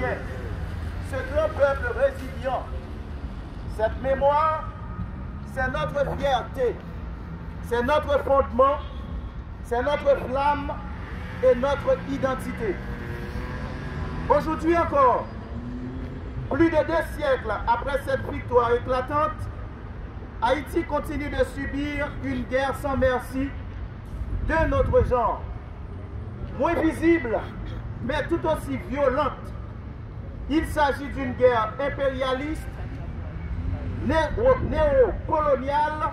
Haïtiens, ce grand peuple résilient. Cette mémoire, c'est notre fierté, c'est notre fondement, c'est notre flamme et notre identité. Aujourd'hui encore, plus de 2 siècles après cette victoire éclatante, Haïti continue de subir une guerre sans merci de notre genre. Moins visible, mais tout aussi violente. Il s'agit d'une guerre impérialiste, néocoloniale,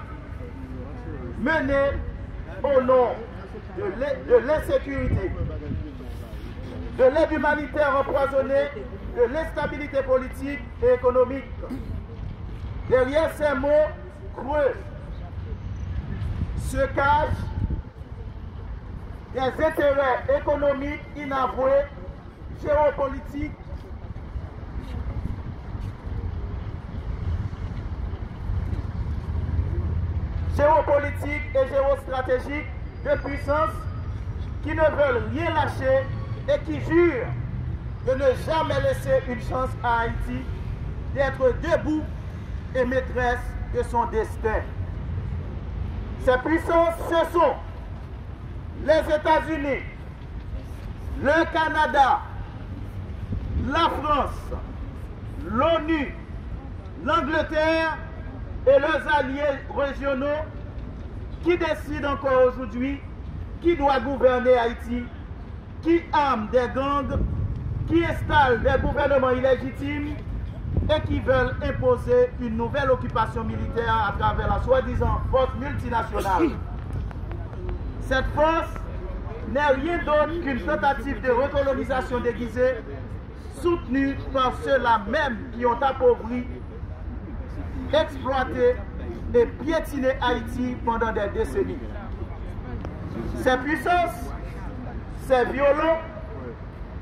menée au nom de l'insécurité, de l'aide humanitaire empoisonnée, de l'instabilité politique et économique. Derrière ces mots creux se cachent des intérêts économiques inavoués, géopolitiques, et géostratégiques de puissance qui ne veulent rien lâcher et qui jurent de ne jamais laisser une chance à Haïti d'être debout et maîtresse de son destin. Ces puissances, ce sont les États-Unis, le Canada, la France, l'ONU, l'Angleterre et leurs alliés régionaux qui décident encore aujourd'hui qui doit gouverner Haïti, qui arment des gangs, qui installent des gouvernements illégitimes et qui veulent imposer une nouvelle occupation militaire à travers la soi-disant force multinationale. Cette force n'est rien d'autre qu'une tentative de recolonisation déguisée soutenue par ceux-là même qui ont appauvri, exploité et piétiné Haïti pendant des décennies. Ces puissances, ces violents,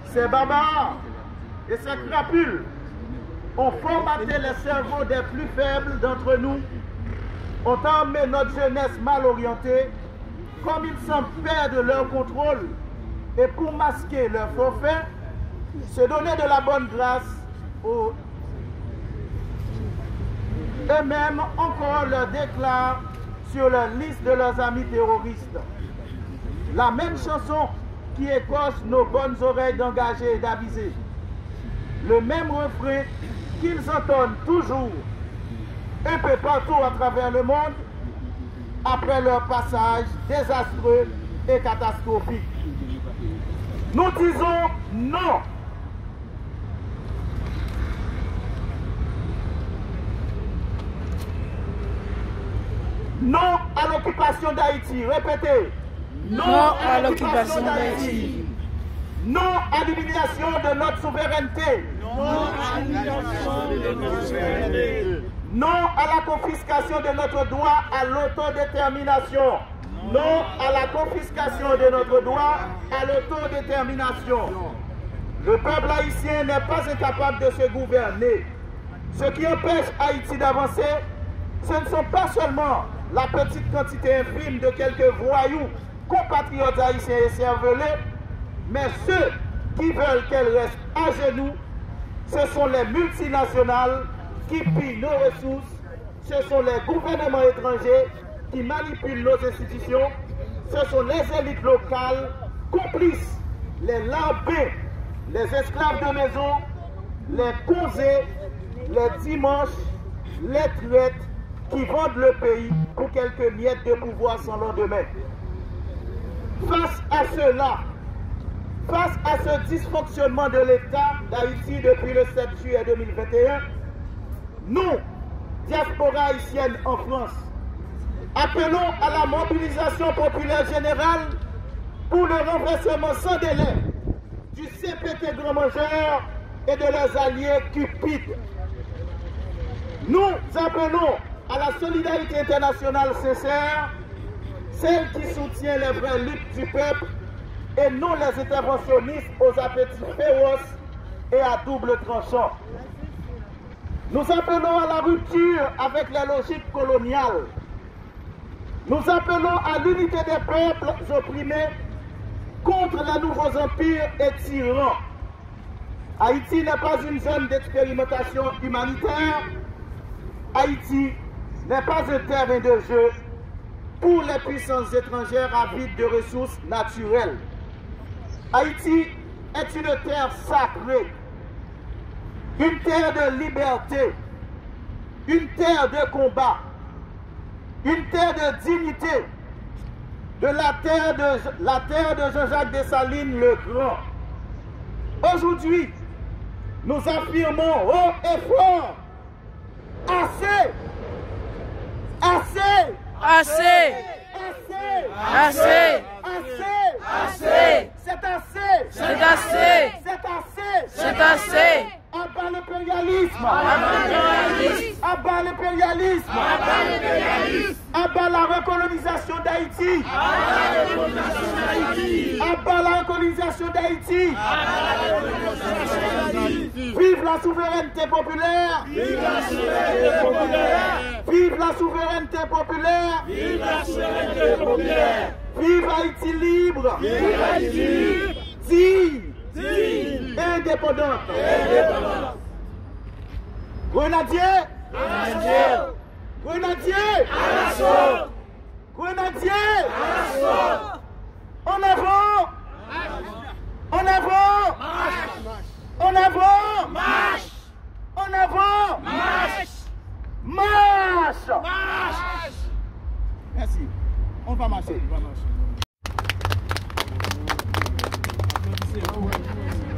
ces barbares et ces crapules ont formaté les cerveaux des plus faibles d'entre nous, ont armé notre jeunesse mal orientée, comme ils semblent perdre leur contrôle et pour masquer leur forfait, se donner de la bonne grâce aux eux-mêmes encore leur déclarent sur leur liste de leurs amis terroristes. La même chanson qui écorche nos bonnes oreilles d'engagés et d'avisés. Le même refrain qu'ils entendent toujours un peu partout à travers le monde après leur passage désastreux et catastrophique. Nous disons non. Non à l'occupation d'Haïti. Répétez. Non à l'occupation d'Haïti. Non à l'humiliation de notre souveraineté. Non à l'humiliation de notre souveraineté. Non à la confiscation de notre droit à l'autodétermination. Non à la confiscation de notre droit à l'autodétermination. Le peuple haïtien n'est pas incapable de se gouverner. Ce qui empêche Haïti d'avancer, ce ne sont pas seulement la petite quantité infime de quelques voyous, compatriotes haïtiens et cervelés, mais ceux qui veulent qu'elle reste à genoux, ce sont les multinationales qui pillent nos ressources, ce sont les gouvernements étrangers qui manipulent nos institutions, ce sont les élites locales, complices, les lambins, les esclaves de maison, les causés, les dimanches, les traites qui vendent le pays pour quelques miettes de pouvoir sans lendemain. Face à cela, face à ce dysfonctionnement de l'État d'Haïti depuis le 7 juillet 2021, nous, diaspora haïtienne en France, appelons à la mobilisation populaire générale pour le renversement sans délai du CPT Grand Mangeur et de leurs alliés cupides. Nous appelons à la solidarité internationale sincère, celle qui soutient les vraies luttes du peuple et non les interventionnistes aux appétits féroces et à double tranchant. Nous appelons à la rupture avec les logiques coloniales. Nous appelons à l'unité des peuples opprimés contre les nouveaux empires et tyrans. Haïti n'est pas une zone d'expérimentation humanitaire. Haïti n'est pas un terrain de jeu pour les puissances étrangères avides de ressources naturelles. Haïti est une terre sacrée, une terre de liberté, une terre de combat, une terre de dignité, de la terre de Jean-Jacques Dessalines le Grand. Aujourd'hui, nous affirmons haut et fort, assez, assez, Assez! Assez! Assez! c'est assez, C'est assez! c'est assez, C'est assez! abat l'impérialisme, Abat l'impérialisme! abat la recolonisation d'Haïti, abat la recolonisation d'Haïti, vive la souveraineté populaire, Vive la souveraineté populaire! vive la souveraineté populaire, Vive la souveraineté populaire! vive Haïti libre, Vive Haïti! digne, Digne! indépendante. Indépendante! Grenadier, Grenadier! grenadier, À l'assaut! grenadier, À l'assaut! en avant, en avant, en avant, Marche! en avant, Marche! marche. Marche! Merci. On va marcher. Applaudissez.